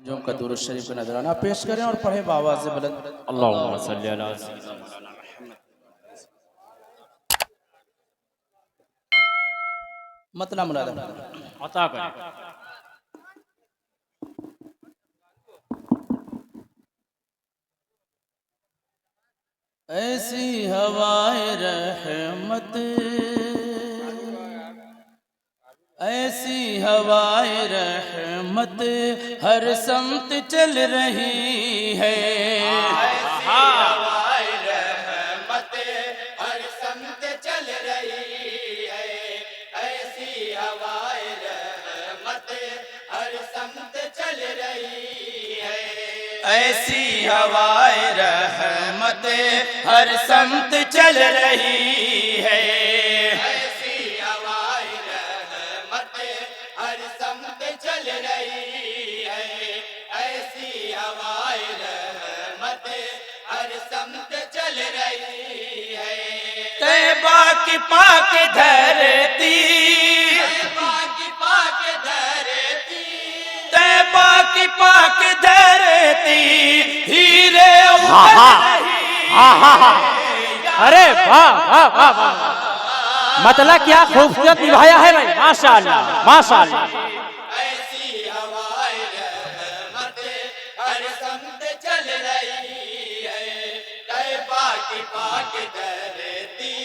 توجہ کا درود شریف کا نذرانہ پیش کریں اور پڑھیں بآواز بلند اللہم صلی علی سیدنا مطلع ملادہ عطا کریں. ایسی ہوائے رحمت ایسی ہوائے رحمت ہر سمت چل رہی ہے ایسی ہوائے رحمت ہر سمت چل رہی ہے ایسی ہوائے رحمت ہر سمت چل رہی ہے ایسی ہوائے رحمت ہر سمت چل رہی ہے ایسی ہوائے رحمت ہر سمت چل رہی ہے ایسی ہوائے رحمت ہر سمت چل رہی ہے طیبہ کی پاک دھرتی طیبہ کی پاک دھرتی طیبہ کی پاک دھرتی ہیرے اگل رہی ارے واہ واہ واہ واہ، مطلب کیا خوبصورت نبھایا ہے بھائی، ماشاءاللہ ماشاءاللہ. ایسی ہوائے رحمت ہر سمت چل رہی ہے طیبہ کی پاک دھرتی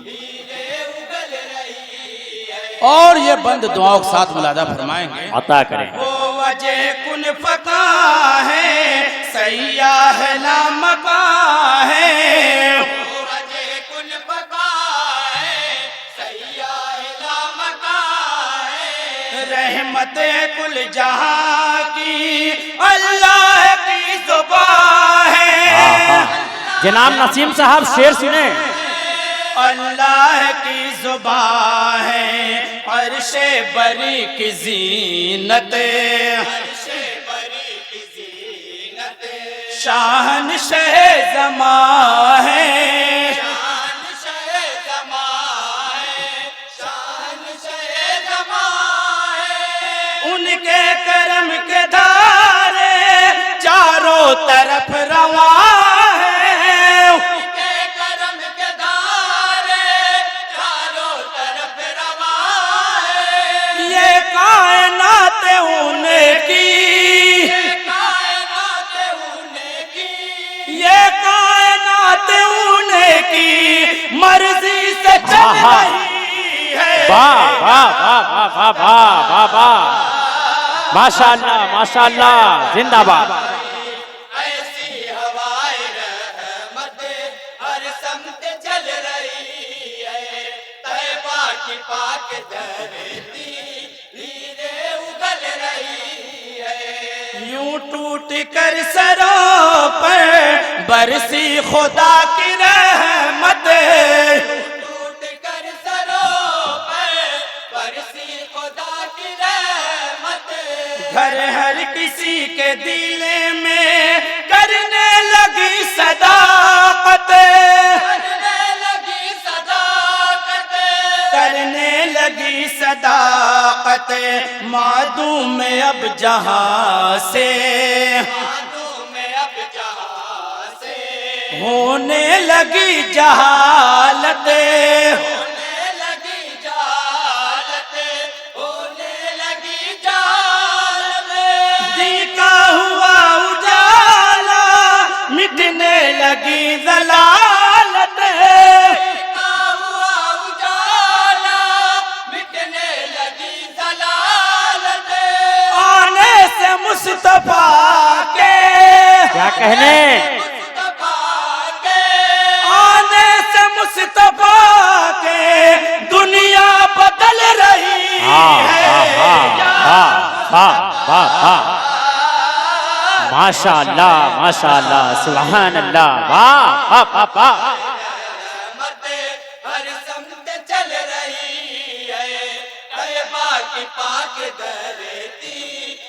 ہیرے اگل رہی ہے. اور یہ بند دعاؤں کے ساتھ ملادہ فرمائیں گے. عطا کریں. وہ وجہ کن فقا ہے سیاح لامکا ہے وہ وجہ کن فقا ہے سیاح لامکا ہے رحمت کل جہاں کی اللہ کی زبان ہے جناب نسیم صاحب شعر سنیں. اللہ کی زبان ہے عرش بری کی زینت عرش بری کی زینت شاہنشاہ زمان ہے شاہنشاہ زمان ہے شاہنشاہ زمان ہے ان کے کرم کے دھارے چاروں طرف رواں ہے ان کے کرم کے دھارے چاروں طرف رواں ہے یہ کائنات ان کی یہ کائنات ان کی یہ کائنات ان کی مرضی سے چل رہی ہے واہ واہ واہ واہ واہ واہ واہ واہ، ماشاءاللہ ماشاءاللہ، زندہ باد. ایسی ہوائے رحمت ہر سمت چل رہی ہے طیبہ کی پاک دھرتی ہیرے اگل رہی ہے یوں ٹوٹ کر سروں پر برسی خدا کی رحمت ٹوٹ کر سروں پر برسی خدا کی رحمت گھر ہر کسی کے دل میں کرنے لگی صداقت کرنے لگی صداقت کرنے لگی صداقت معدوم اب جہاں سے معدوم اب جہاں سے ہونے لگی جہالت ہونے لگی جہالت ہونے لگی جہالت دیکھا ہوا اجالا مٹنے لگی ضلالت دیکھا ہوا اجالا مٹنے لگی ضلالت آنے سے مصطفیٰ کے کیا کہنے، مصطفیٰ کے آنے سے مصطفیٰ کے دنیا بدل رہی ماشاءاللہ ماشاءاللہ، سبحان اللہ، واہ واہ واہ واہ. رحمت ہر سمت چل رہی ہے طیبہ کی پاک دھرتی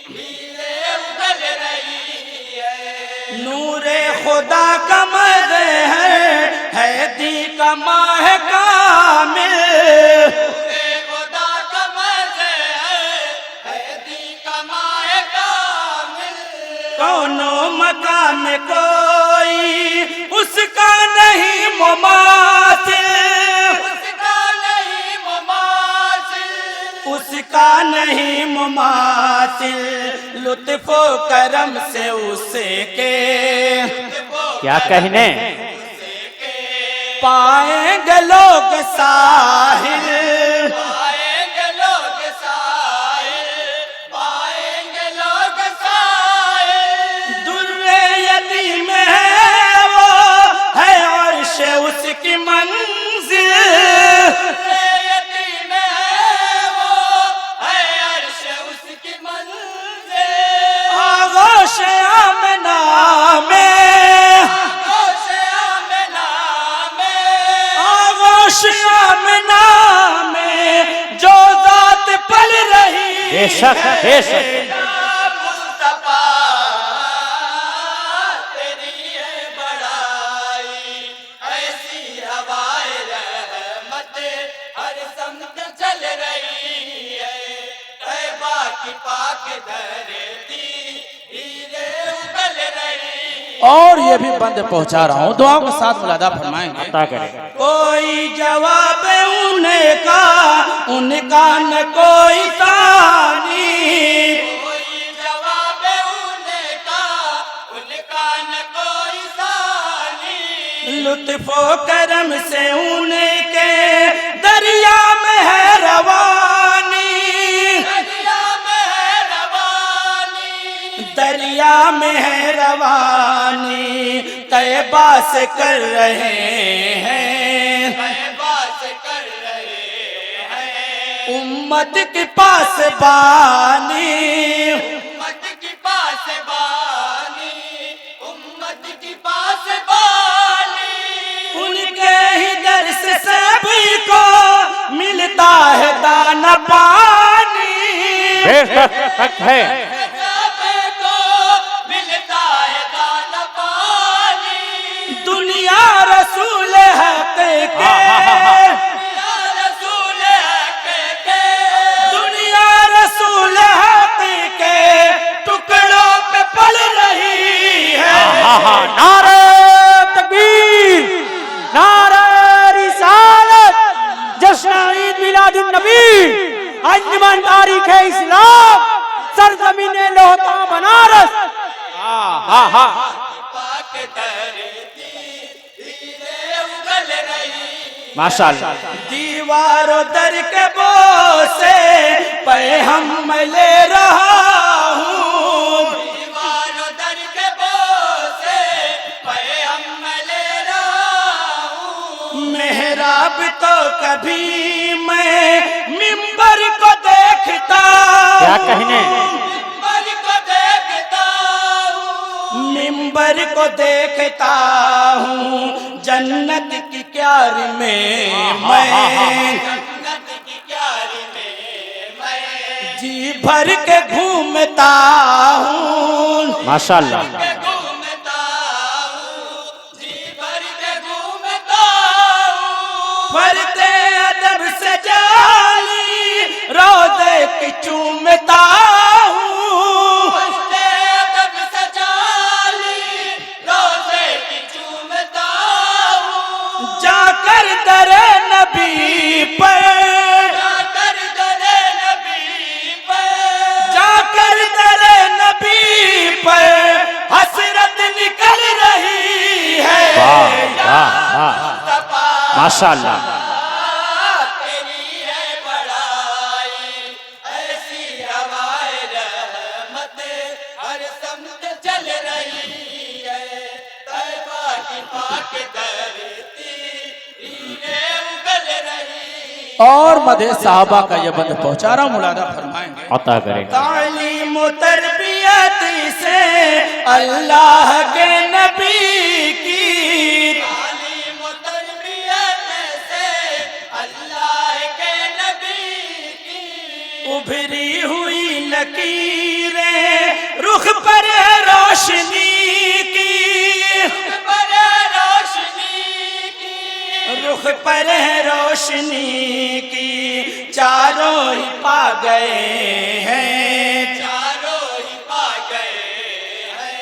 ہیرے اگل رہی ہے نور خدا کا مظہر ہے دی کا ماہ کامل نور خدا کا مظہر ہے دی کا ماہ کامل کونو مقام کوئی اس کا نہیں مماثل، اس کا نہیں مماثل، اس کا نہیں مماثل، لطف و کرم سے اس کے کیا کہنے پائیں گے لوگ ساحل، پائیں گے لوگ سائل، پائیں گے لوگ سائل، در یتیم ہے وہ ہے عرش اس کی منزل، یتیم ہے وہ ہے عرش اس کی منزل، آغوش آمنہ میں، آغوش آمنہ میں، آغوش آمنہ میں جو ذات پل رہی بے شک بے شک مصطفیٰ تیری ہے بڑائی، ایسی ہوائے رحمت ہر سمت چل رہی ہے، طیبہ کی پاک دھرتی ہیرے اگل رہی، اور یہ بھی بند پہنچا رہا ہوں، دعاؤں کے ساتھ ملادہ فرمائیں گے۔ عطا کرے کوئی جواب ان کا نہ کوئی ثانی، کوئی جواب ان کا نہ کوئی ثانی، لطف و کرم سے ان کے دریا میں ہے روانی، دریا میں ہے روانی، دریا میں ہے روانی، طیبہ سے کر رہے ہیں طیبہ سے کر رہے ہیں، امت کے پاس بانی، امت کی پاس بانی، امت کی پاس بانی، ان کے ہی درس سے سبھی کو ملتا ہے دانا پانی، بے شک ہے سب کو ملتا ہے دانا پانی، دنیا رسول حق کے، یا رسول حق کے، دنیا رسول حق کے ٹکڑوں پہ پل رہی ہے، نعرہ تکبیر، نعرہ رسالت، جشن عید میلاد النبی، انجمن تاریخ اسلام، سرزمین لوتا بنارس، پاک دھرتی ہیرے اگل رہی، ماشاءاللہ دیوار و در کے بوسے پہ ہم لے رہا ہوں، دیوار و در کے بوسے پہ ہم لے رہا ہوں، محراب تو کبھی میں ممبر کو دیکھتا کیا کہنے ممبر کو دیکھتا ہوں، ممبر کو دیکھتا ہوں، جنت کی کیاری میں میں جنت کی کیاری میں میں جی بھر کے گھومتا ہوں، ماشاءاللہ گھومتا ہوں، جی بھر کے گھومتا ہوں، پرتے ادب سے جالی روزے کی چومتا ہوں، پرتے ادب سے جالی روزے کی چومتا ہوں، جا کر در نبی پر، جا کر در نبی پر، جا کر در نبی پر حسرت نکل رہی ہے، ماشاءاللہ تیری ہے بڑائی، ایسی ہوائے رحمت ہر سمت چل رہی ہے، طیبہ کی پاک دھرتی ہیرے اگل رہی، اور مدح صحابہ کا یہ بند پہنچا رہا ہوں، ملادہ فرمائیں گے۔ عطا کرے تعلیم و تربیت سے اللہ کے نبی کی، تعلیم و تربیت سے اللہ کے نبی کی، ابھری ہوئی لکیریں رخ پر روشنی کی، پر روشنی کی، رخ پر روشنی کی، چاروں ہی پا گئے ہیں، چاروں ہی پا گئے ہیں،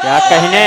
کیا کہنے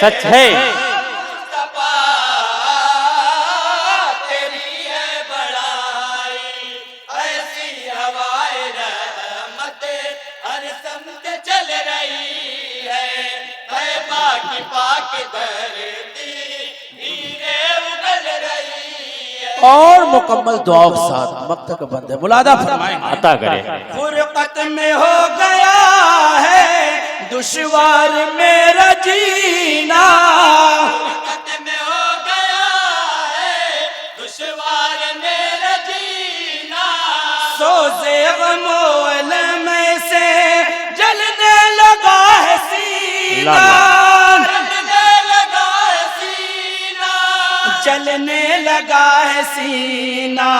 سچ ہے مصطفیٰ تیری ہے بڑائی ایسی ہوائے رحمت ہر سمت چل رہی ہے طیبہ کی پاک دھرتی ہیرے اگل رہی ہے اور مکمل دعاؤں کے ساتھ وقت کا بند ہے ملادہ فرمائیں گے عطا کرے فرقت میں ہو گیا ہے دشوار میرا جینا وقت میں ہو گیا ہے دشوار میرا جینا سوزے غم و علم سے جلنے لگا ہے سینہ جلنے لگا ہے سینہ جلنے لگا ہے سینہ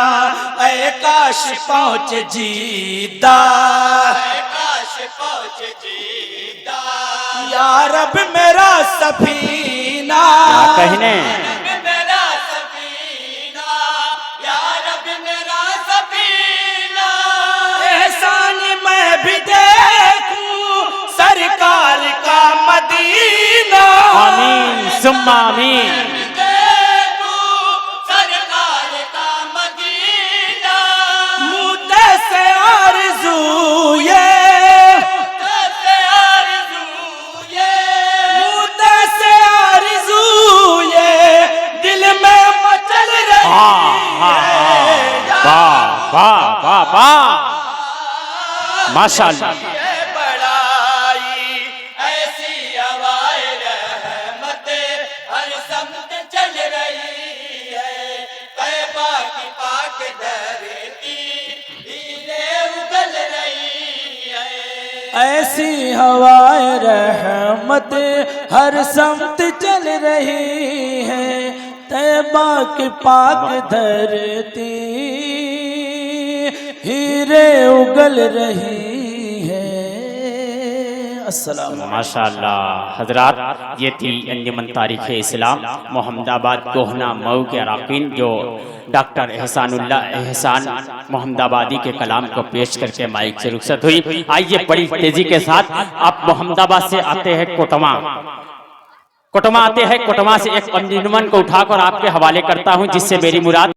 اے کاش پہنچ جیدہ اے کاش پہنچ جیتا یا رب میرا سفینہ کیا کہنے رب میرا سفینہ یا رب میرا سفینہ احسان میں بھی دیکھوں سرکار کا مدینہ آمین ثم آمین دیکھو سرکار کا مدینہ مدے سے آرزو یہ سے آرزو یہ مدے سے آرزو یہ دل میں مچل رہی واہ ماشاء اللہ ہے بڑائی ایسی ہوائے رحمت ہر سمت چل رہی ہے طیبہ کی پاک دھرتی ہیرے اگل رہی ہے ایسی ہوائے رحمت ہر سمت چل رہی ہے طیبہ کی پاک دھرتی ہیرے اگل رہی ہے السلام ماشاء اللہ حضرات یہ تھی انجمن تاریخ اسلام محمد آباد کوہنا مئو کے اراکین جو ڈاکٹر احسان اللہ احسان محمد آبادی کے کلام کو پیش کر کے مائک سے رخصت ہوئی آئیے بڑی تیزی کے ساتھ آپ محمد آباد سے آتے ہیں کوٹما آتے ہیں کوٹما سے ایک انجمن کو اٹھا کر آپ کے حوالے کرتا ہوں جس سے میری مراد